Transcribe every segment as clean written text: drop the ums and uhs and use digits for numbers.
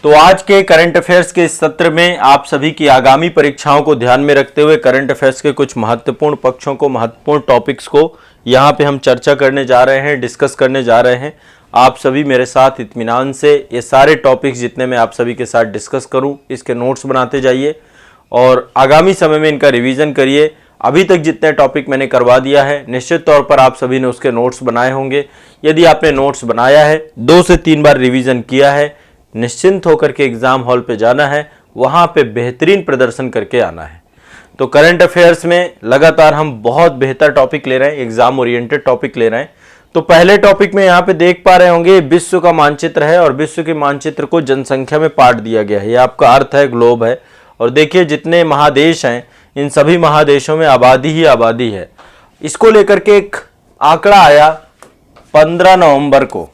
तो आज के करंट अफेयर्स के इस सत्र में आप सभी की आगामी परीक्षाओं को ध्यान में रखते हुए करंट अफेयर्स के कुछ महत्वपूर्ण पक्षों को, महत्वपूर्ण टॉपिक्स को यहाँ पे हम चर्चा करने जा रहे हैं, डिस्कस करने जा रहे हैं। आप सभी मेरे साथ इत्मीनान से ये सारे टॉपिक्स जितने मैं आप सभी के साथ डिस्कस करूँ, इसके नोट्स बनाते जाइए और आगामी समय में इनका रिवीजन करिए। अभी तक जितने टॉपिक मैंने करवा दिया है, निश्चित तौर पर आप सभी ने उसके नोट्स बनाए होंगे। यदि आपने नोट्स बनाया है, 2 से 3 बार रिवीजन किया है, निश्चिंत होकर के एग्जाम हॉल पे जाना है, वहां पे बेहतरीन प्रदर्शन करके आना है। तो करंट अफेयर्स में लगातार हम बहुत बेहतर टॉपिक ले रहे हैं, एग्जाम ओरिएंटेड टॉपिक ले रहे हैं। तो पहले टॉपिक में यहाँ पे देख पा रहे होंगे, विश्व का मानचित्र है और विश्व के मानचित्र को जनसंख्या में बांट दिया गया है। ये आपका अर्थ है, ग्लोब है। और देखिए जितने महादेश हैं, इन सभी महादेशों में आबादी ही आबादी है। इसको लेकर के एक आंकड़ा आया 15 नवंबर को,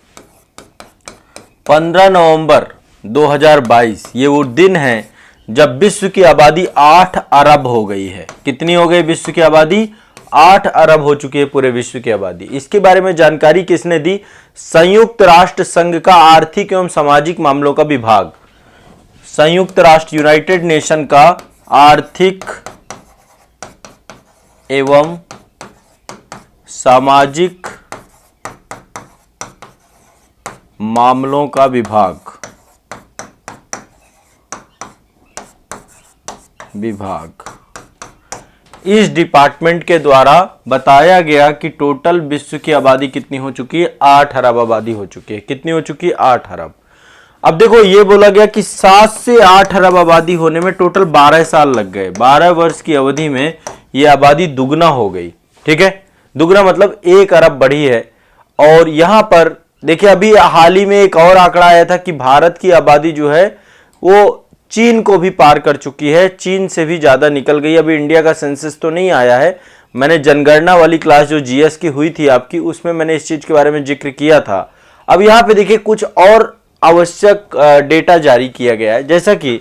15 नवंबर 2022। ये वो दिन है जब विश्व की आबादी 8 अरब हो गई है। कितनी हो गई विश्व की आबादी? 8 अरब हो चुकी है पूरे विश्व की आबादी। इसके बारे में जानकारी किसने दी? संयुक्त राष्ट्र संघ का आर्थिक एवं सामाजिक मामलों का विभाग, संयुक्त राष्ट्र यूनाइटेड नेशन का आर्थिक एवं सामाजिक मामलों का विभाग। इस डिपार्टमेंट के द्वारा बताया गया कि टोटल विश्व की आबादी कितनी हो चुकी है? 8 अरब आबादी हो चुकी है। कितनी हो चुकी है? 8 अरब। अब देखो ये बोला गया कि 7 से 8 अरब आबादी होने में टोटल 12 साल लग गए। 12 वर्ष की अवधि में ये आबादी दुगना हो गई। ठीक है, दुगना मतलब 1 अरब बढ़ी है। और यहां पर देखिए अभी हाल ही में एक और आंकड़ा आया था कि भारत की आबादी जो है वो चीन को भी पार कर चुकी है, चीन से भी ज्यादा निकल गई। अभी इंडिया का सेंसस तो नहीं आया है। मैंने जनगणना वाली क्लास जो जीएस की हुई थी आपकी, उसमें मैंने इस चीज के बारे में जिक्र किया था। अब यहां पे देखिए कुछ और आवश्यक डेटा जारी किया गया है, जैसा कि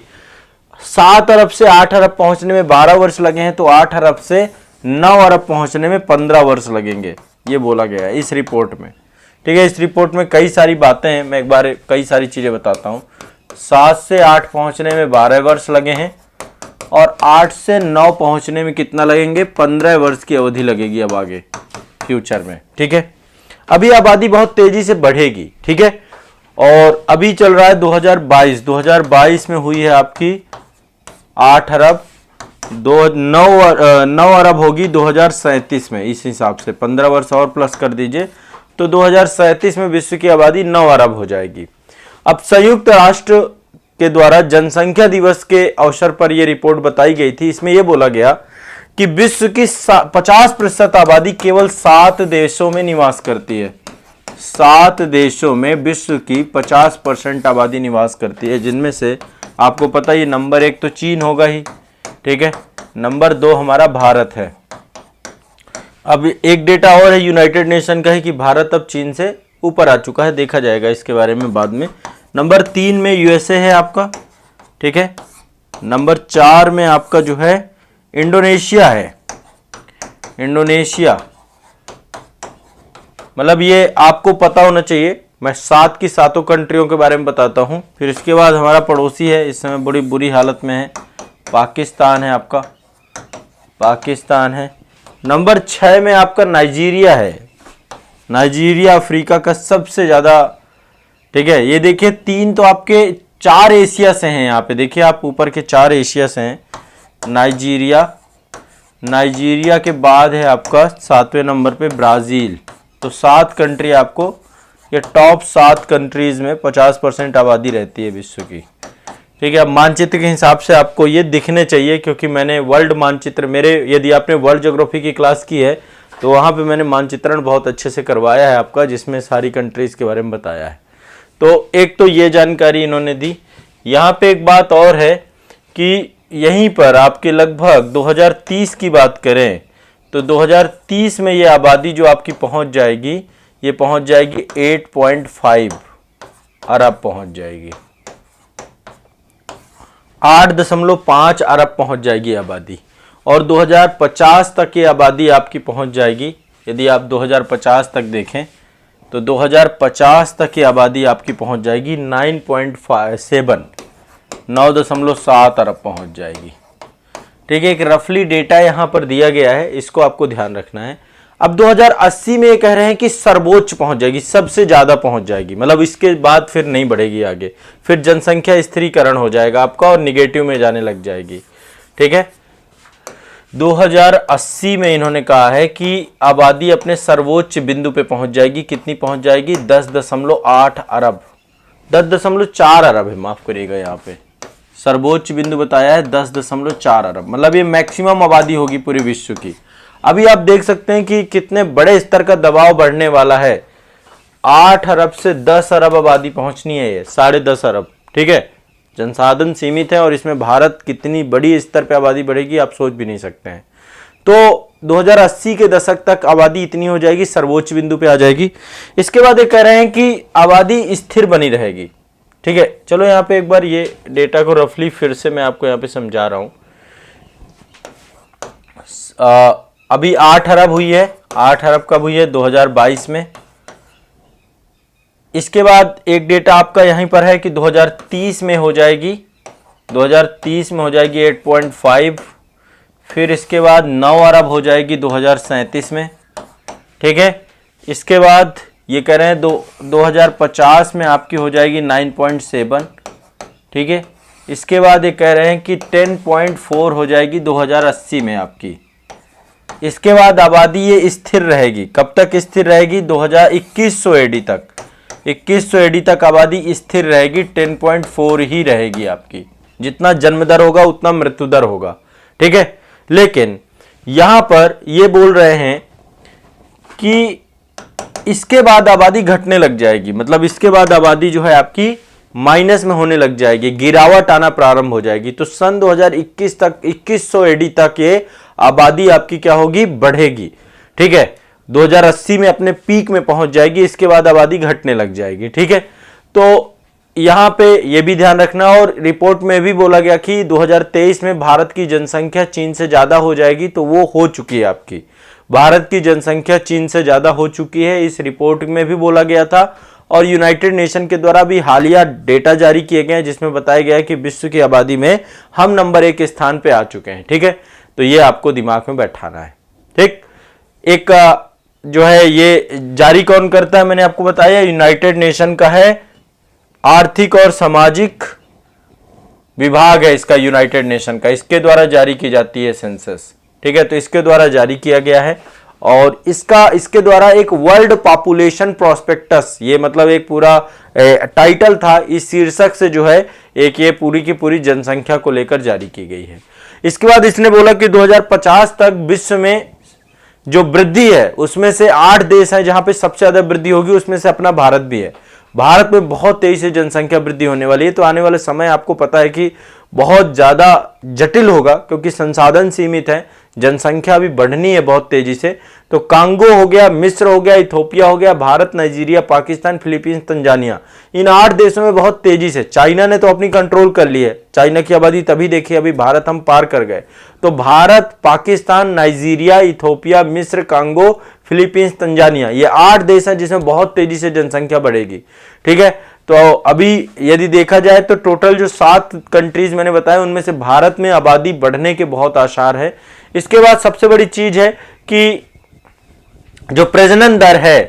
7 अरब से 8 अरब पहुंचने में 12 वर्ष लगे हैं, तो 8 अरब से 9 अरब पहुंचने में 15 वर्ष लगेंगे, ये बोला गया है इस रिपोर्ट में। ठीक है, इस रिपोर्ट में कई सारी बातें हैं, मैं एक बार कई सारी चीजें बताता हूं। 7 से 8 पहुंचने में 12 वर्ष लगे हैं और 8 से 9 पहुंचने में कितना लगेंगे? 15 वर्ष की अवधि लगेगी अब आगे फ्यूचर में। ठीक है, अभी आबादी बहुत तेजी से बढ़ेगी। ठीक है, और अभी चल रहा है 2022 में हुई है आपकी 8 अरब, 9 अरब होगी 2037 में। इस हिसाब से 15 वर्ष और प्लस कर दीजिए तो 2037 में विश्व की आबादी 9 अरब हो जाएगी। अब संयुक्त राष्ट्र के द्वारा जनसंख्या दिवस के अवसर पर यह रिपोर्ट बताई गई थी। इसमें यह बोला गया कि विश्व की 50% आबादी केवल 7 देशों में निवास करती है। 7 देशों में विश्व की 50% आबादी निवास करती है, जिनमें से आपको पता है नंबर 1 तो चीन होगा ही। ठीक है, नंबर 2 हमारा भारत है। अब एक डेटा और है यूनाइटेड नेशन का है कि भारत अब चीन से ऊपर आ चुका है, देखा जाएगा इसके बारे में बाद में। नंबर 3 में यूएसए है आपका। ठीक है, नंबर 4 में आपका जो है इंडोनेशिया है। इंडोनेशिया मतलब ये आपको पता होना चाहिए। मैं 7 की 7 कंट्रियों के बारे में बताता हूं। फिर इसके बाद हमारा पड़ोसी है, इस समय बड़ी बुरी हालत में है, पाकिस्तान है आपका, पाकिस्तान है। नंबर 6 में आपका नाइजीरिया है। नाइजीरिया अफ्रीका का सबसे ज्यादा। ठीक है, ये देखिए 3 तो आपके 4 एशिया से हैं। यहाँ पे देखिए आप ऊपर के 4 एशिया से हैं। नाइजीरिया, नाइजीरिया के बाद है आपका 7वें नंबर पे ब्राजील। तो 7 कंट्री आपको, ये टॉप 7 कंट्रीज में 50% आबादी रहती है विश्व की। ठीक है, अब मानचित्र के हिसाब से आपको ये दिखने चाहिए, क्योंकि मैंने वर्ल्ड मानचित्र यदि आपने वर्ल्ड ज्योग्राफी की क्लास की है तो वहाँ पे मैंने मानचित्रण बहुत अच्छे से करवाया है आपका, जिसमें सारी कंट्रीज के बारे में बताया है। तो एक तो ये जानकारी इन्होंने दी। यहाँ पे एक बात और है कि यहीं पर आपके लगभग 2030 की बात करें तो 2030 में ये आबादी जो आपकी पहुँच जाएगी, ये पहुँच जाएगी 8.5 अरब पहुँच जाएगी। 8.5 अरब पहुँच जाएगी आबादी। और 2050 तक ये आबादी आपकी पहुँच जाएगी। यदि आप 2050 तक देखें तो 2050 तक की आबादी आपकी पहुंच जाएगी 9.7 9.7 अरब पहुंच जाएगी। ठीक है, एक रफली डेटा यहां पर दिया गया है, इसको आपको ध्यान रखना है। अब 2080 में ये कह रहे हैं कि सर्वोच्च पहुंच जाएगी, सबसे ज्यादा पहुंच जाएगी, मतलब इसके बाद फिर नहीं बढ़ेगी आगे, फिर जनसंख्या स्थिरीकरण हो जाएगा आपका और निगेटिव में जाने लग जाएगी। ठीक है, 2080 में इन्होंने कहा है कि आबादी अपने सर्वोच्च बिंदु पे पहुंच जाएगी। कितनी पहुंच जाएगी? 10.8 अरब, 10.4 अरब है, माफ करिएगा, यहाँ पे सर्वोच्च बिंदु बताया है 10.4 अरब, मतलब ये मैक्सिमम आबादी होगी पूरे विश्व की। अभी आप देख सकते हैं कि कितने बड़े स्तर का दबाव बढ़ने वाला है। 8 अरब से 10 अरब आबादी पहुंचनी है, ये 10.5 अरब। ठीक है, जनसाधन सीमित है और इसमें भारत कितनी बड़ी स्तर पे आबादी बढ़ेगी आप सोच भी नहीं सकते हैं। तो 2080 के दशक तक आबादी इतनी हो जाएगी, सर्वोच्च बिंदु पे आ जाएगी। इसके बाद ये कह रहे हैं कि आबादी स्थिर बनी रहेगी। ठीक है, चलो यहाँ पे एक बार ये डेटा को रफली फिर से मैं आपको यहाँ पे समझा रहा हूं। अभी 8 अरब हुई है, 8 अरब कब हुई है? 2022 में। इसके बाद एक डेटा आपका यहीं पर है कि 2030 में हो जाएगी, 2030 में हो जाएगी 8.5, फिर इसके बाद 9 अरब हो जाएगी 2037 में। ठीक है, इसके बाद ये कह रहे हैं 2050 में आपकी हो जाएगी 9.7। ठीक है, इसके बाद ये कह रहे हैं कि 10.4 हो जाएगी 2080 में आपकी। इसके बाद आबादी ये स्थिर रहेगी, कब तक स्थिर रहेगी? 2100 एडी तक, 2100 एडी तक आबादी स्थिर रहेगी, 10.4 ही रहेगी आपकी। जितना जन्म दर होगा उतना मृत्यु दर होगा। ठीक है, लेकिन यहां पर ये बोल रहे हैं कि इसके बाद आबादी घटने लग जाएगी, मतलब इसके बाद आबादी जो है आपकी माइनस में होने लग जाएगी, गिरावट आना प्रारंभ हो जाएगी। तो सन 2021 तक 2100 एडी तक ये आबादी आपकी क्या होगी? बढ़ेगी। ठीक है, 2080 में अपने पीक में पहुंच जाएगी, इसके बाद आबादी घटने लग जाएगी। ठीक है, तो यहां पे ये भी ध्यान रखना। और रिपोर्ट में भी बोला गया कि 2023 में भारत की जनसंख्या चीन से ज्यादा हो जाएगी, तो वो हो चुकी है आपकी। भारत की जनसंख्या चीन से ज्यादा हो चुकी है, इस रिपोर्ट में भी बोला गया था। और यूनाइटेड नेशन के द्वारा भी हालिया डेटा जारी किए गए हैं जिसमें बताया गया है कि विश्व की आबादी में हम नंबर 1 स्थान पे आ चुके हैं। ठीक है, तो ये आपको दिमाग में बैठाना है। ठीक, एक जो है ये जारी कौन करता है मैंने आपको बताया, यूनाइटेड नेशन का है, आर्थिक और सामाजिक विभाग है इसका, यूनाइटेड नेशन का, इसके द्वारा जारी की जाती है सेंसस। ठीक है, तो इसके द्वारा जारी किया गया है और इसके द्वारा एक वर्ल्ड पॉपुलेशन प्रोस्पेक्टस, ये मतलब एक पूरा टाइटल था, इस शीर्षक से जो है एक ये पूरी की पूरी जनसंख्या को लेकर जारी की गई है। इसके बाद इसने बोला कि 2050 तक विश्व में जो वृद्धि है उसमें से 8 देश हैं जहां पे सबसे ज्यादा वृद्धि होगी, उसमें से अपना भारत भी है। भारत में बहुत तेजी से जनसंख्या वृद्धि होने वाली है, तो आने वाले समय आपको पता है कि बहुत ज्यादा जटिल होगा क्योंकि संसाधन सीमित है, जनसंख्या भी बढ़नी है बहुत तेजी से। तो कांगो हो गया, मिस्र हो गया, इथोपिया हो गया, Bharat, Nigeria, Pakistan, Philippines, Tanzania, इन 8 देशों में बहुत तेजी से, चाइना ने तो अपनी कंट्रोल कर ली है, चाइना की आबादी तभी देखी, अभी भारत हम पार कर गए। तो भारत, पाकिस्तान, नाइजीरिया, इथोपिया, मिस्र, कांगो, फिलीपींस, तंजानिया, ये 8 देश हैं जिसमें बहुत तेजी से जनसंख्या बढ़ेगी। ठीक है, तो अभी यदि देखा जाए तो टोटल जो 7 कंट्रीज मैंने बताया उनमें से भारत में आबादी बढ़ने के बहुत आसार है। इसके बाद सबसे बड़ी चीज है कि जो प्रजनन दर है,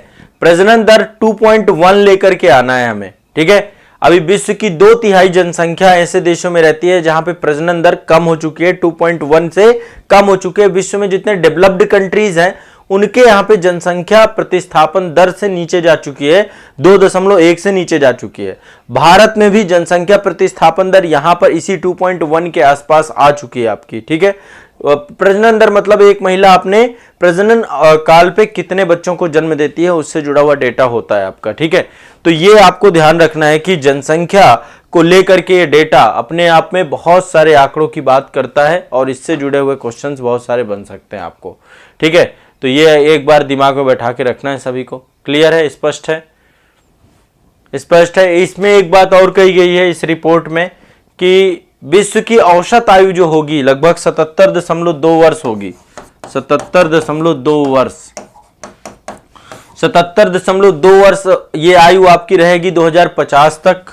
प्रजनन दर 2.1 लेकर के आना है हमें। ठीक है, अभी विश्व की 2/3 जनसंख्या ऐसे देशों में रहती है जहां पे प्रजनन दर कम हो चुकी है, 2.1 से कम हो चुकी है। विश्व में जितने डेवलप्ड कंट्रीज हैं उनके यहां पे जनसंख्या प्रतिस्थापन दर से नीचे जा चुकी है, 2.1 से नीचे जा चुकी है। भारत में भी जनसंख्या प्रतिस्थापन दर यहां पर इसी 2.1 के आसपास आ चुकी है आपकी। ठीक है, प्रजनन दर मतलब एक महिला अपने प्रजनन काल पे कितने बच्चों को जन्म देती है उससे जुड़ा हुआ डेटा होता है आपका। ठीक है, तो ये आपको ध्यान रखना है कि जनसंख्या को लेकर के ये डेटा अपने आप में बहुत सारे आंकड़ों की बात करता है और इससे जुड़े हुए क्वेश्चंस बहुत सारे बन सकते हैं आपको। ठीक है, तो ये एक बार दिमाग में बैठा के रखना है सभी को। क्लियर है? स्पष्ट है? स्पष्ट है। इसमें एक बात और कही गई है इस रिपोर्ट में कि विश्व की औसत आयु जो होगी लगभग 77.2 वर्ष होगी, 77.2 वर्ष, 77.2 वर्ष ये आयु आपकी रहेगी 2050 तक।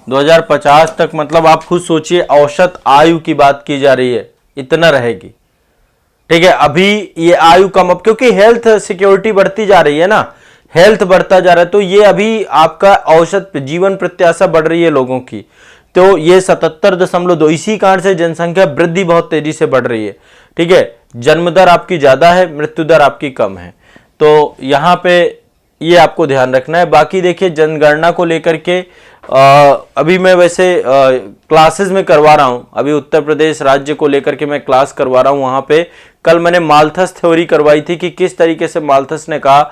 2050 तक, मतलब आप खुद सोचिए औसत आयु की बात की जा रही है, इतना रहेगी। ठीक है, अभी ये आयु कम, अब क्योंकि हेल्थ सिक्योरिटी बढ़ती जा रही है ना, हेल्थ बढ़ता जा रहा है, तो ये अभी आपका औसत जीवन प्रत्याशा बढ़ रही है लोगों की, तो ये 77.2, इसी कारण से जनसंख्या वृद्धि बहुत तेजी से बढ़ रही है। ठीक है, जन्म दर आपकी ज्यादा है, मृत्यु दर आपकी कम है, तो यहां पे ये आपको ध्यान रखना है। बाकी देखिए जनगणना को लेकर के अभी मैं वैसे क्लासेस में करवा रहा हूं, अभी उत्तर प्रदेश राज्य को लेकर के मैं क्लास करवा रहा हूं। वहां पे कल मैंने माल्थस थ्योरी करवाई थी कि किस तरीके से माल्थस ने कहा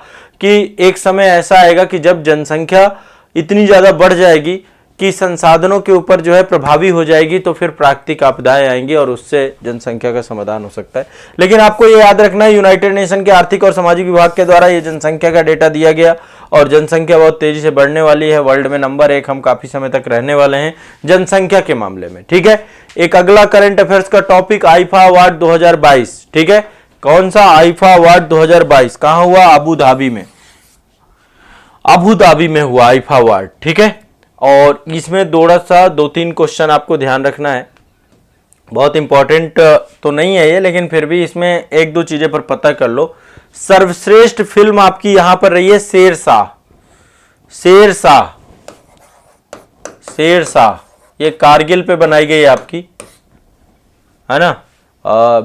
कि एक समय ऐसा आएगा कि जब जनसंख्या इतनी ज्यादा बढ़ जाएगी कि संसाधनों के ऊपर जो है प्रभावी हो जाएगी, तो फिर प्राकृतिक आपदाएं आएंगी और उससे जनसंख्या का समाधान हो सकता है। लेकिन आपको ये याद रखना है, यूनाइटेड नेशन के आर्थिक और सामाजिक विभाग के द्वारा ये जनसंख्या का डेटा दिया गया और जनसंख्या बहुत तेजी से बढ़ने वाली है, वर्ल्ड में नंबर 1 हम काफी समय तक रहने वाले हैं जनसंख्या के मामले में। ठीक है, एक अगला करंट अफेयर्स का टॉपिक आईफा अवार्ड 2022। ठीक है, कौन सा आईफा अवार्ड 2022 कहां हुआ? अबू धाबी में, अबू धाबी में हुआ आईफा अवार्ड। ठीक है, और इसमें थोड़ा सा 2-3 क्वेश्चन आपको ध्यान रखना है, बहुत इंपॉर्टेंट तो नहीं है ये, लेकिन फिर भी इसमें 1-2 चीजें पर पता कर लो। सर्वश्रेष्ठ फिल्म आपकी यहां पर रही है शेरशाह, शेरशाह, शेरशाह, ये कारगिल पे बनाई गई है आपकी, है ना,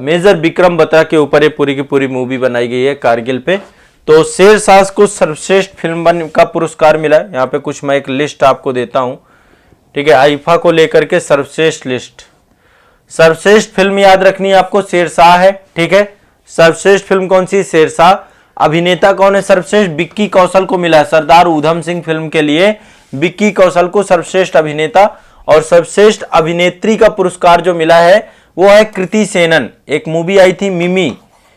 मेजर विक्रम बत्रा के ऊपर ये पूरी की पूरी मूवी बनाई गई है कारगिल पे। तो शेरशाह को सर्वश्रेष्ठ फिल्म का पुरस्कार मिला है। यहाँ पे कुछ मैं एक लिस्ट आपको देता हूं। ठीक है, आईफा को लेकर के सर्वश्रेष्ठ लिस्ट, सर्वश्रेष्ठ फिल्म याद रखनी है आपको, शेरशाह है। ठीक है, सर्वश्रेष्ठ फिल्म कौन सी? शेरशाह। अभिनेता कौन है सर्वश्रेष्ठ? विक्की कौशल को मिला है, सरदार ऊधम सिंह फिल्म के लिए विक्की कौशल को सर्वश्रेष्ठ अभिनेता। और सर्वश्रेष्ठ अभिनेत्री का पुरस्कार जो मिला है वो है कृति सेनन, एक मूवी आई थी मिमी,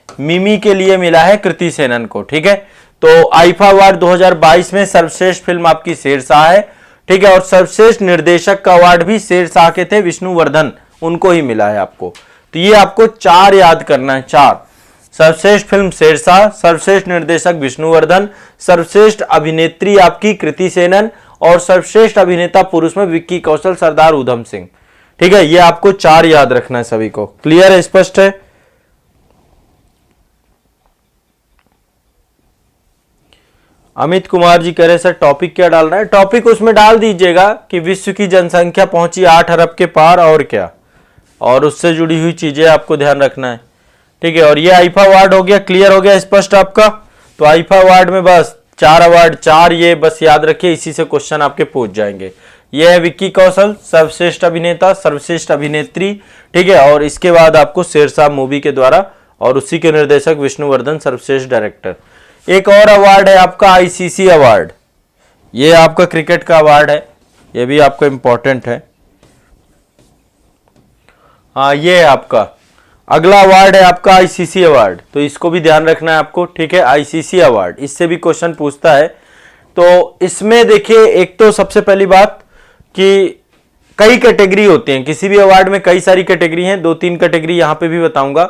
मिमी के लिए मिला है कृति सेनन को। ठीक है, तो आईफा अवार्ड 2022 में सर्वश्रेष्ठ फिल्म आपकी शेरशाह है। ठीक है, और सर्वश्रेष्ठ निर्देशक का अवार्ड भी शेरशाह के थे, विष्णुवर्धन, उनको ही मिला है आपको। तो ये आपको 4 याद करना है, 4। सर्वश्रेष्ठ फिल्म शेरशाह, सर्वश्रेष्ठ निर्देशक विष्णुवर्धन, सर्वश्रेष्ठ अभिनेत्री आपकी कृति सेनन और सर्वश्रेष्ठ अभिनेता पुरुष में विक्की कौशल, सरदार ऊधम सिंह। ठीक है, ये आपको 4 याद रखना है सभी को। क्लियर है, स्पष्ट है? अमित कुमार जी कह रहे सर टॉपिक क्या डालना है? टॉपिक उसमें डाल दीजिएगा कि विश्व की जनसंख्या पहुंची 8 अरब के पार और क्या, और उससे जुड़ी हुई चीजें आपको ध्यान रखना है। ठीक है, और ये आईफा अवार्ड हो गया, क्लियर हो गया, स्पष्ट आपका? तो आईफा अवार्ड में बस 4 अवार्ड, 4 ये बस याद रखिए, इसी से क्वेश्चन आपके पूछ जाएंगे। ये है विक्की कौशल सर्वश्रेष्ठ अभिनेता, सर्वश्रेष्ठ अभिनेत्री। ठीक है, और इसके बाद आपको शेरशाह मूवी के द्वारा, और उसी के निर्देशक विष्णुवर्धन सर्वश्रेष्ठ डायरेक्टर। एक और अवार्ड है आपका आईसीसी अवार्ड, ये आपका क्रिकेट का अवार्ड है, ये भी आपको इंपॉर्टेंट है। हाँ, ये है आपका अगला अवार्ड है आपका आईसीसी अवार्ड, तो इसको भी ध्यान रखना है आपको। ठीक है, आईसीसी अवार्ड, इससे भी क्वेश्चन पूछता है। तो इसमें देखिए, एक तो सबसे पहली बात कि कई कैटेगरी होती हैं, किसी भी अवार्ड में कई सारी कैटेगरी हैं, 2-3 कैटेगरी यहां पे भी बताऊंगा।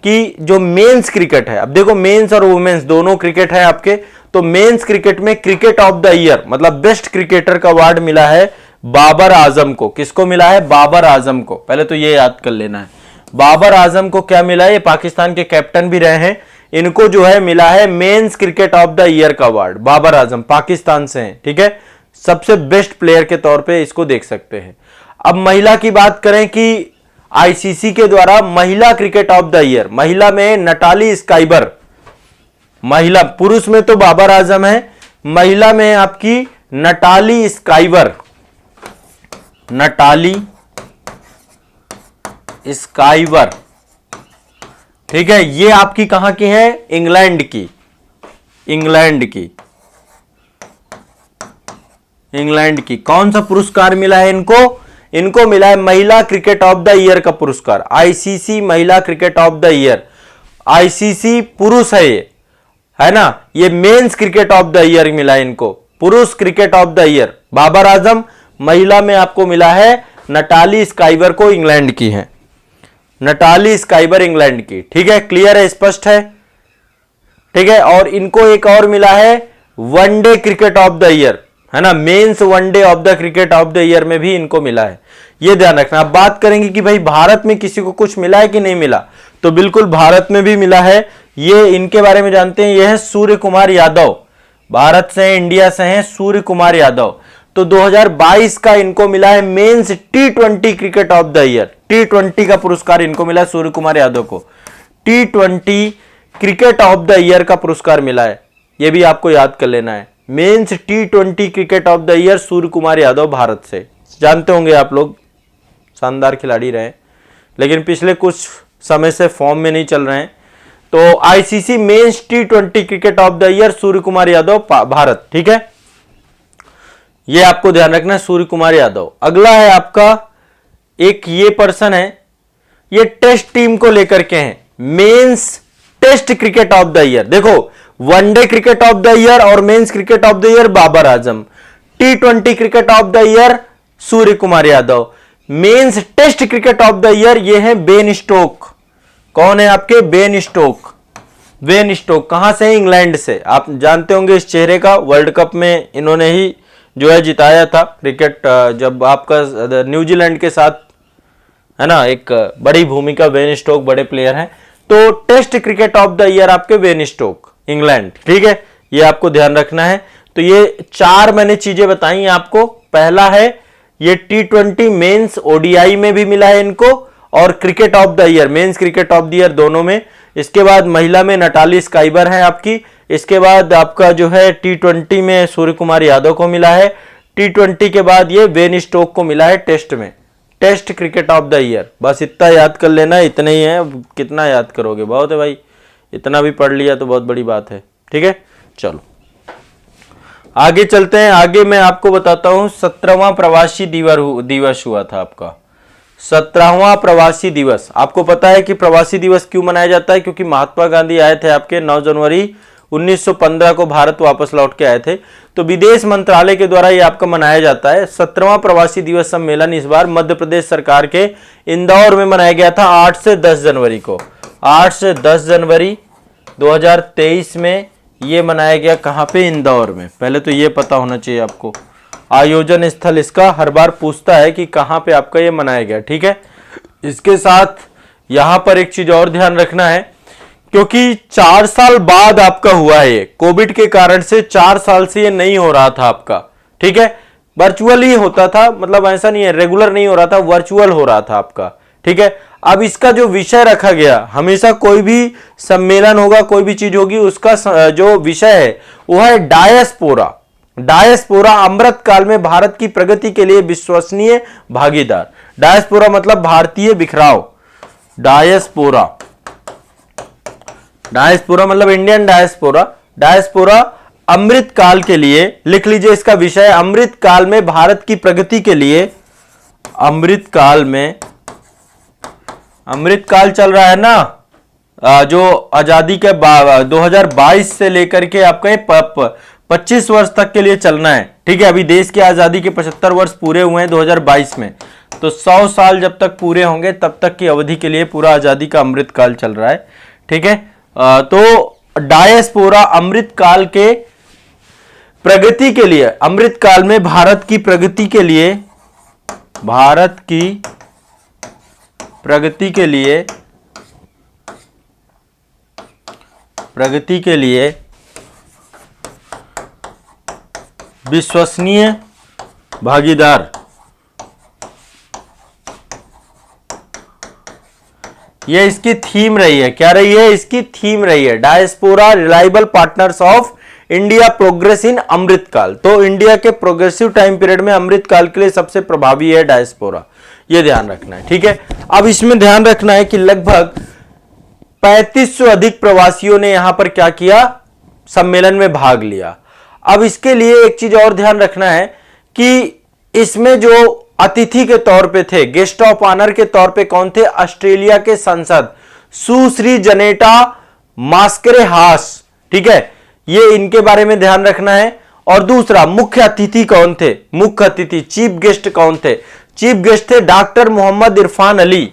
कि जो मेंस क्रिकेट है, अब देखो मेंस और वुमेन्स दोनों क्रिकेट है आपके, तो मेंस क्रिकेट में क्रिकेट ऑफ द ईयर मतलब बेस्ट क्रिकेटर का अवार्ड मिला है बाबर आजम को। किसको मिला है? बाबर आजम को। पहले तो ये याद कर लेना है, बाबर आजम को क्या मिला है? ये पाकिस्तान के कैप्टन भी रहे हैं, इनको जो है मिला है mains cricket of the year का अवार्ड। बाबर आजम पाकिस्तान से हैं। ठीक है, सबसे बेस्ट प्लेयर के तौर पे इसको देख सकते हैं। अब महिला की बात करें कि आईसीसी के द्वारा महिला क्रिकेट ऑफ द ईयर, महिला में नटाली स्काइबर, महिला, पुरुष में तो बाबर आजम है, महिला में आपकी नटाली स्काइबर, नटाली स्काइबर। ठीक है, ये आपकी कहां की है? इंग्लैंड की, इंग्लैंड की, इंग्लैंड की। कौन सा पुरस्कार मिला है इनको? इनको मिला है महिला क्रिकेट ऑफ द ईयर का पुरस्कार, आईसीसी महिला cricket of the year. ICC पुरुष है ये, है ना, ये men's cricket of the year मिला है इनको, पुरुष cricket of the year Babar Azam. महिला में आपको मिला है नटाली स्काइबर को, इंग्लैंड की है, नटाली स्काइबर इंग्लैंड की। ठीक है, क्लियर है, स्पष्ट है? ठीक है, और इनको एक और मिला है one day cricket of the year, है ना, men's one day of the cricket of the year में भी इनको मिला है, ये ध्यान रखना। अब बात करेंगे कि भाई भारत में किसी को कुछ मिला है कि नहीं मिला, तो बिल्कुल भारत में भी मिला है। ये इनके बारे में जानते हैं, ये है सूर्य कुमार यादव, भारत से, इंडिया से हैं सूर्य कुमार यादव। तो 2022 का इनको मिला है men's T20 cricket of the year, T20 का पुरस्कार इनको मिला है सूर्य कुमार यादव को, T20 cricket of the year का पुरस्कार मिला है, ये भी आपको याद कर लेना है। Men's T20 cricket of the year Surya Kumar Yadav Bharat से, जानते होंगे आप लोग, शानदार खिलाड़ी रहे, लेकिन पिछले कुछ समय से फॉर्म में नहीं चल रहे हैं। तो ICC men's T20 cricket of the year Surya Kumar Yadav Bharat, ठीक है, ये आपको ध्यान रखना है, सूर्य कुमार यादव। अगला है आपका एक ये पर्सन है, ये टेस्ट टीम को लेकर के हैं, men's test cricket of the year. देखो, one day cricket of the year और men's cricket of the year Babar Azam, T20 cricket of the year Surya Kumar Yadav, men's test cricket of the year ये है बेन स्टोक। कौन है आपके? Ben stock. बेन स्टोक कहां से है? इंग्लैंड से। आप जानते होंगे इस चेहरे का, वर्ल्ड कप में इन्होंने ही जो है जिताया था क्रिकेट, जब आपका न्यूजीलैंड के साथ, है ना, एक बड़ी भूमिका, बेन स्टोक बड़े प्लेयर हैं। तो test cricket of the year आपके बेन स्टोक, इंग्लैंड, ठीक है, ये आपको ध्यान रखना है। तो ये 4 मैंने चीजें बताई आपको। पहला है ये T20 मेंस ओडीआई में भी मिला है इनको, और cricket of the year, mains cricket of the year दोनों में। इसके बाद महिला में नटाली स्काइबर है आपकी। इसके बाद आपका जो है T20 में सूर्य कुमार यादव को मिला है। T20 के बाद ये बेन स्टोक को मिला है टेस्ट में, test cricket of the year. बस इतना याद कर लेना, इतने ही है, कितना याद करोगे, बहुत है भाई, इतना भी पढ़ लिया तो बहुत बड़ी बात है, ठीक है। चलो आगे चलते हैं। आगे मैं आपको बताता हूं 17वां प्रवासी दिवस हुआ था आपका, 17वां प्रवासी दिवस। आपको पता है कि प्रवासी दिवस क्यों मनाया जाता है? क्योंकि महात्मा गांधी आए थे आपके 9 जनवरी 1915 को भारत वापस लौट के आए थे, तो विदेश मंत्रालय के द्वारा ये आपका मनाया जाता है। 17वां प्रवासी दिवस सम्मेलन इस बार मध्य प्रदेश सरकार के इंदौर में मनाया गया था 8 से 10 जनवरी को। 8 से 10 जनवरी 2023 में ये मनाया गया। कहाँ पे? इंदौर में। पहले तो ये पता होना चाहिए आपको, आयोजन स्थल इसका हर बार पूछता है कि कहाँ पे आपका ये मनाया गया, ठीक है। इसके साथ यहां पर एक चीज और ध्यान रखना है, क्योंकि 4 साल बाद आपका हुआ है ये, कोविड के कारण से 4 साल से ये नहीं हो रहा था आपका, ठीक है, वर्चुअल ही होता था, मतलब ऐसा नहीं है रेगुलर नहीं हो रहा था, वर्चुअल हो रहा था आपका, ठीक है। अब इसका जो विषय रखा गया, हमेशा कोई भी सम्मेलन होगा, कोई भी चीज होगी, उसका जो विषय है वो है डायस्पोरा। डायस्पोरा, अमृत काल में भारत की प्रगति के लिए विश्वसनीय भागीदार। डायस्पोरा मतलब भारतीय बिखराव, डायस्पोरा, डायस्पोरा मतलब इंडियन डायस्पोरा। डायस्पोरा अमृत काल के लिए, लिख लीजिए इसका विषय, अमृत काल में भारत की प्रगति के लिए, अमृत काल में, अमृत काल चल रहा है ना, जो आजादी के 2022 से लेकर के आपका 25 वर्ष तक के लिए चलना है, ठीक है। अभी देश की आजादी के 75 वर्ष पूरे हुए हैं 2022 में, तो 100 साल जब तक पूरे होंगे तब तक की अवधि के लिए पूरा आजादी का अमृत काल चल रहा है, ठीक है। तो डायस्पोरा अमृत काल के प्रगति के लिए, अमृत काल में भारत की प्रगति के लिए, भारत की प्रगति के लिए, प्रगति के लिए विश्वसनीय भागीदार, ये इसकी थीम रही है। क्या रही है? इसकी थीम रही है, diaspora reliable partners of India progress in Amrit Kaal. तो इंडिया के प्रोग्रेसिव टाइम पीरियड में अमृत काल के लिए सबसे प्रभावी है डायस्पोरा, ये ध्यान रखना है, ठीक है। अब इसमें ध्यान रखना है कि लगभग 3500 से अधिक प्रवासियों ने यहां पर क्या किया? सम्मेलन में भाग लिया। अब इसके लिए एक चीज और ध्यान रखना है कि इसमें जो अतिथि के तौर पे थे, गेस्ट ऑफ ऑनर के तौर पे कौन थे? ऑस्ट्रेलिया के सांसद सुश्री जनेटा मास्करे हास, ठीक है, ये इनके बारे में ध्यान रखना है। और दूसरा, मुख्य अतिथि कौन थे? मुख्य अतिथि, चीफ गेस्ट कौन थे? चीफ गेस्ट थे डॉक्टर मोहम्मद इरफान अली,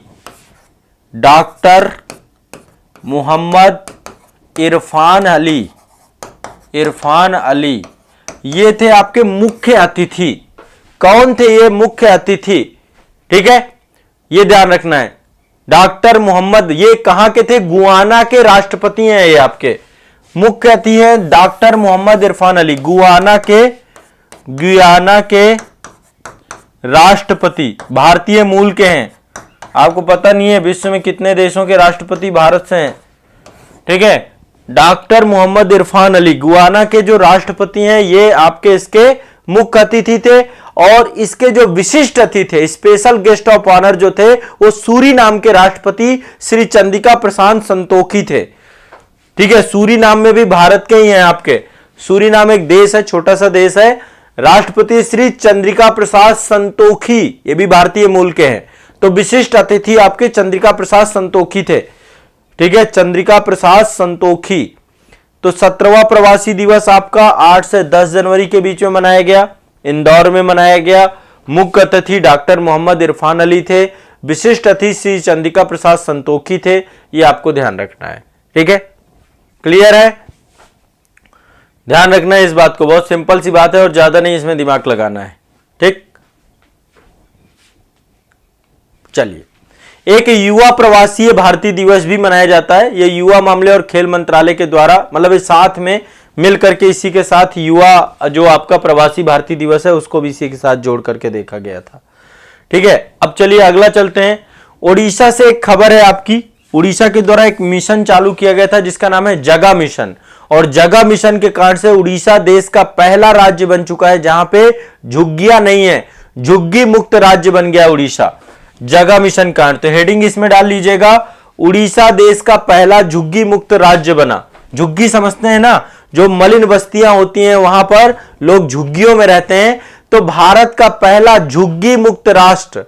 डॉक्टर मोहम्मद इरफान अली, इरफान अली, ये थे आपके मुख्य अतिथि। कौन थे ये मुख्य अतिथि? ठीक है, ये ध्यान रखना है। डॉक्टर मोहम्मद, ये कहां के थे? गुयाना के राष्ट्रपति हैं ये आपके। मुख्य अतिथि हैं डॉक्टर मोहम्मद इरफान अली, गुयाना के राष्ट्रपति, भारतीय मूल के हैं। आपको पता नहीं है विश्व में कितने देशों के राष्ट्रपति भारत से हैं? ठीक है, डॉक्टर मोहम्मद इरफान अली गुयाना के जो राष्ट्रपति हैं, ये आपके इसके मुख्य अतिथि थे। और इसके जो विशिष्ट अतिथि थे, स्पेशल गेस्ट ऑफ ऑनर जो थे, वो सूरीनाम के राष्ट्रपति श्री चंद्रिका प्रसाद संतोखी थे। ठीक है, सूरीनाम में भी भारत के ही हैं आपके। सूरीनाम एक देश है, छोटा सा देश है। राष्ट्रपति श्री चंद्रिका प्रसाद संतोखी, ये भी भारतीय मूल के हैं। तो विशिष्ट अतिथि आपके चंद्रिका प्रसाद संतोखी थे। ठीक है, चंद्रिका प्रसाद संतोखी। तो 17वां प्रवासी दिवस आपका 8 से 10 जनवरी के बीच में मनाया गया, इंदौर में मनाया गया। मुख्य अतिथि डॉक्टर मोहम्मद इरफान अली थे, विशिष्ट अतिथि श्री चंद्रिका प्रसाद संतोखी थे। ये आपको ध्यान रखना है। ठीक है, क्लियर है? ध्यान रखना है इस बात को, बहुत सिंपल सी बात है और ज्यादा नहीं इसमें दिमाग लगाना है। ठीक, चलिए, एक युवा प्रवासीय भारतीय दिवस भी मनाया जाता है। यह युवा मामले और खेल मंत्रालय के द्वारा, मतलब इस साथ में मिलकर के इसी के साथ युवा जो आपका प्रवासी भारतीय दिवस है उसको भी इसी के साथ जोड़ करके देखा गया था। ठीक है, अब चलिए अगला चलते हैं। ओडिशा से एक खबर है आपकी। उड़ीसा के द्वारा एक मिशन चालू किया गया था जिसका नाम है जगा मिशन। और जगा मिशन के कारण से उड़ीसा देश का पहला राज्य बन चुका है जहां पे झुग्गियां नहीं है, झुग्गी मुक्त राज्य बन गया उड़ीसा, जगा मिशन कारण। तो हेडिंग इसमें डाल लीजिएगा, उड़ीसा देश का पहला झुग्गी मुक्त राज्य बना। झुग्गी समझते हैं ना, जो मलिन बस्तियां होती हैं वहां पर लोग झुग्गियों में रहते हैं। तो भारत का पहला झुग्गी मुक्त राष्ट्र,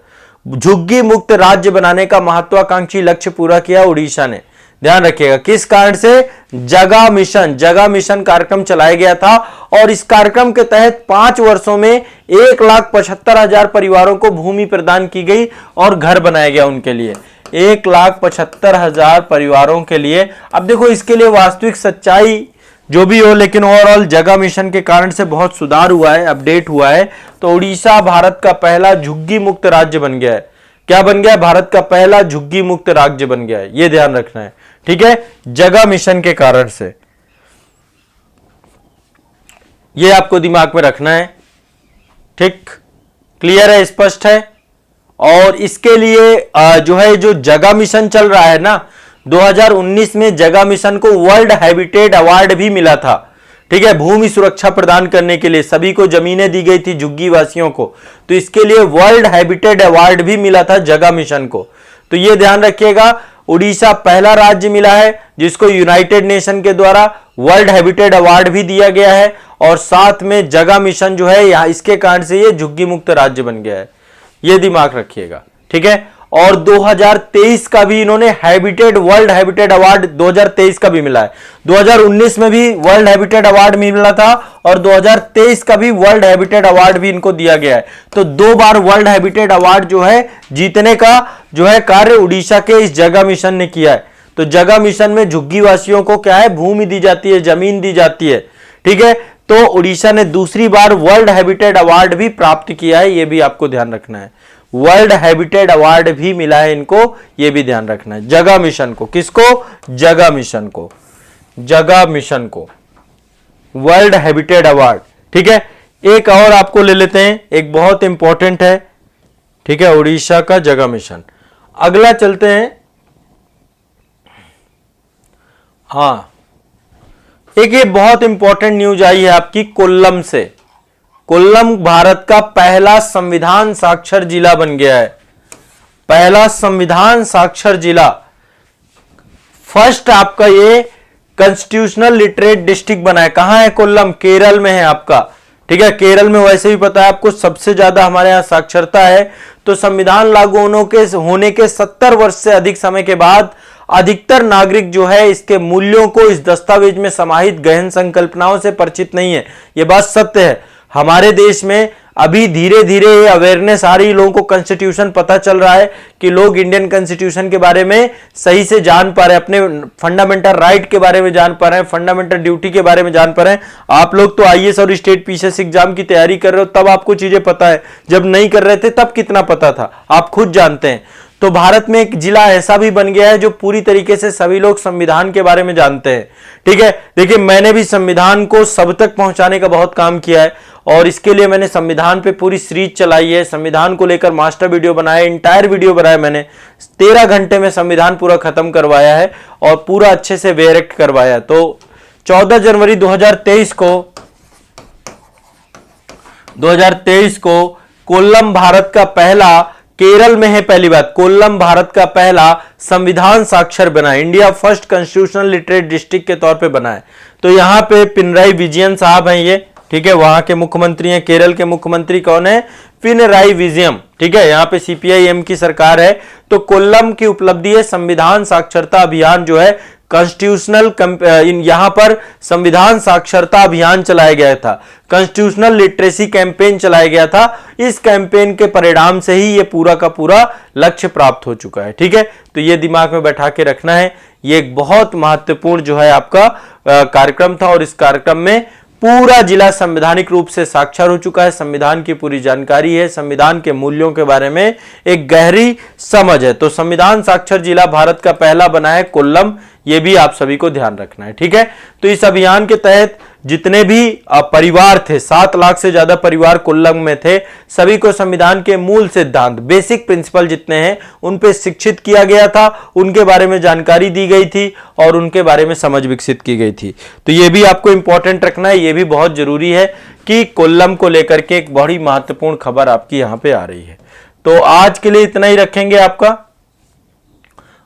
झुग्गी मुक्त राज्य बनाने का महत्वाकांक्षी लक्ष्य पूरा किया उड़ीसा ने। ध्यान रखिएगा, किस कारण से? जगा मिशन कार्यक्रम चलाया गया था। और इस कार्यक्रम के तहत 5 वर्षों में 1,75,000 परिवारों को भूमि प्रदान की गई और घर बनाया गया उनके लिए। 1,75,000 परिवारों के लिए। अब देखो, इसके लिए वास्तविक सच्चाई जो भी हो, लेकिन ओवरऑल जगा मिशन के कारण से बहुत सुधार हुआ है, अपडेट हुआ है। तो उड़ीसा भारत का पहला झुग्गी मुक्त राज्य बन गया है। क्या बन गया? भारत का पहला झुग्गी मुक्त राज्य बन गया है। यह ध्यान रखना है। ठीक है, जगा मिशन के कारण से, यह आपको दिमाग में रखना है। ठीक, क्लियर है, स्पष्ट है? और इसके लिए जो जगा मिशन चल रहा है ना, 2019 में जगा मिशन को वर्ल्ड हैबिटेट अवार्ड भी मिला था। ठीक है, भूमि सुरक्षा प्रदान करने के लिए सभी को जमीनें दी गई थी, झुग्गी वासियों को। तो इसके लिए वर्ल्ड हैबिटेट अवार्ड भी मिला था जगा मिशन को। तो यह ध्यान रखिएगा, उड़ीसा पहला राज्य मिला है जिसको यूनाइटेड नेशन के द्वारा वर्ल्ड हैबिटेट अवार्ड भी दिया गया है। और साथ में जगा मिशन जो है यहां, इसके कारण से ये झुग्गी मुक्त राज्य बन गया है। ये दिमाग रखिएगा। ठीक है, और 2023 का भी इन्होंने वर्ल्ड हैबिटेट अवार्ड 2023 का भी मिला है। 2019 में भी वर्ल्ड हैबिटेट अवार्ड मिला था और 2023 का भी वर्ल्ड हैबिटेट अवार्ड भी इनको दिया गया है। तो 2 बार वर्ल्ड हैबिटेट अवार्ड जो है जीतने का जो है कार्य उड़ीसा के इस जगा मिशन ने किया है। तो जगा मिशन में झुग्गी वासियों को क्या है? भूमि दी जाती है, जमीन दी जाती है। ठीक है, तो उड़ीसा ने दूसरी बार वर्ल्ड हैबिटेट अवार्ड भी प्राप्त किया है, यह भी आपको ध्यान रखना है। वर्ल्ड हैबिटेट अवार्ड भी मिला है इनको, यह भी ध्यान रखना है। जगा मिशन को, किसको? जगा मिशन को वर्ल्ड हैबिटेट अवार्ड। ठीक है, एक और आपको ले लेते हैं, एक बहुत इंपॉर्टेंट है। ठीक है, उड़ीसा का जगा मिशन। अगला चलते हैं। हाँ, एक ये बहुत इंपॉर्टेंट न्यूज आई है आपकी कोल्लम से। कोल्लम भारत का पहला संविधान साक्षर जिला बन गया है। पहला संविधान साक्षर जिला, फर्स्ट आपका ये कॉन्स्टिट्यूशनल लिटरेट डिस्ट्रिक्ट बना है। कहां है? कोल्लम, केरल में है आपका। ठीक है, केरल में वैसे भी पता है आपको सबसे ज्यादा हमारे यहां साक्षरता है। तो संविधान लागू होने के 70 वर्ष से अधिक समय के बाद अधिकतर नागरिक जो है इसके मूल्यों को, इस दस्तावेज में समाहित गहन संकल्पनाओं से परिचित नहीं है। यह बात सत्य है। हमारे देश में अभी धीरे धीरे अवेयरनेस आ रही, लोगों को कॉन्स्टिट्यूशन पता चल रहा है कि लोग इंडियन कॉन्स्टिट्यूशन के बारे में सही से जान पा रहे हैं, अपने फंडामेंटल राइट के बारे में जान पा रहे हैं, फंडामेंटल ड्यूटी के बारे में जान पा रहे हैं। आप लोग तो आईएएस और स्टेट पीसीएस एग्जाम की तैयारी कर रहे हो तब आपको चीजें पता है, जब नहीं कर रहे थे तब कितना पता था, आप खुद जानते हैं। तो भारत में एक जिला ऐसा भी बन गया है जो पूरी तरीके से सभी लोग संविधान के बारे में जानते हैं। ठीक है, देखिए मैंने भी संविधान को सब तक पहुंचाने का बहुत काम किया है और इसके लिए मैंने संविधान पे पूरी सीरीज चलाई है, संविधान को लेकर मास्टर वीडियो बनाया, इंटायर वीडियो बनाया मैंने, 13 घंटे में संविधान पूरा खत्म करवाया है और पूरा अच्छे से वेरेक्ट करवाया। तो 14 जनवरी 2023 को कोल्लम भारत का पहला, केरल में है पहली बात, कोल्लम भारत का पहला संविधान साक्षर बना, India first constitutional literate district के तौर पे बना है। तो यहां पे पिनराई विजयन साहब हैं ये, ठीक है, वहां के मुख्यमंत्री हैं। केरल के मुख्यमंत्री कौन है? पिनराई विजयम। ठीक है, यहां पे सीपीआई-एम की सरकार है। तो कोल्लम की उपलब्धि है संविधान साक्षरता अभियान जो है कॉन्स्टिट्यूशनल, यहां पर संविधान साक्षरता अभियान चलाया गया था, कॉन्स्टिट्यूशनल लिटरेसी कैंपेन चलाया गया था। इस कैंपेन के परिणाम से ही ये पूरा का पूरा लक्ष्य प्राप्त हो चुका है। ठीक है, तो ये दिमाग में बैठा के रखना है, ये एक बहुत महत्वपूर्ण जो है आपका कार्यक्रम था और इस कार्यक्रम में पूरा जिला संवैधानिक रूप से साक्षर हो चुका है, संविधान की पूरी जानकारी है, संविधान के मूल्यों के बारे में एक गहरी समझ है। तो संविधान साक्षर जिला भारत का पहला बना है कोल्लम, ये भी आप सभी को ध्यान रखना है। ठीक है, तो इस अभियान के तहत जितने भी परिवार थे, 7 लाख से ज्यादा परिवार कोल्लम में थे, सभी को संविधान के मूल सिद्धांत, बेसिक प्रिंसिपल जितने हैं उन पे शिक्षित किया गया था, उनके बारे में जानकारी दी गई थी और उनके बारे में समझ विकसित की गई थी। तो ये भी आपको इंपॉर्टेंट रखना है, ये भी बहुत जरूरी है कि कोल्लम को लेकर के एक बड़ी महत्वपूर्ण खबर आपकी यहां पे आ रही है। तो आज के लिए इतना ही रखेंगे,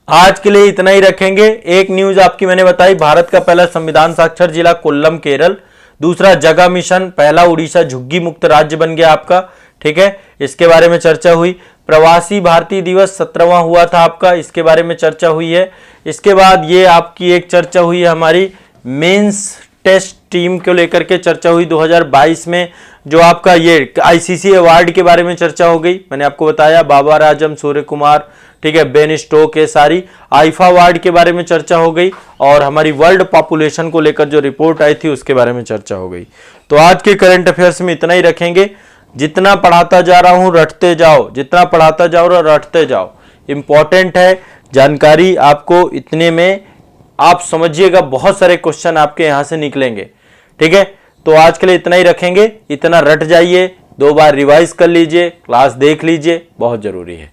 आज के लिए इतना ही रखेंगे। एक न्यूज आपकी मैंने बताई, भारत का पहला संविधान साक्षर जिला कोल्लम केरल, दूसरा जगह मिशन, पहला उड़ीसा झुग्गी मुक्त राज्य बन गया आपका। ठीक है, इसके बारे में चर्चा हुई। प्रवासी भारतीय दिवस 17वां हुआ था आपका, इसके बारे में चर्चा हुई है। इसके बाद ये आपकी एक चर्चा हुई है हमारी मेंस टेस्ट टीम को लेकर के चर्चा हुई 2022 में, जो आपका ये आईसीसी अवार्ड के बारे में चर्चा हो गई। मैंने आपको बताया बाबर आजम, सूर्य कुमार, ठीक है, बेन स्टोक, ये सारी आईफा अवार्ड के बारे में चर्चा हो गई और हमारी वर्ल्ड पॉपुलेशन को लेकर जो रिपोर्ट आई थी उसके बारे में चर्चा हो गई। तो आज के करंट अफेयर्स में इतना ही रखेंगे। जितना पढ़ाता जा रहा हूं रटते जाओ, जितना पढ़ाता जाओ रटते जाओ, इंपॉर्टेंट है जानकारी आपको। इतने में आप समझिएगा बहुत सारे क्वेश्चन आपके यहां से निकलेंगे। ठीक है, तो आज के लिए इतना ही रखेंगे। इतना रट जाइए, 2 बार रिवाइज कर लीजिए, क्लास देख लीजिए, बहुत जरूरी है।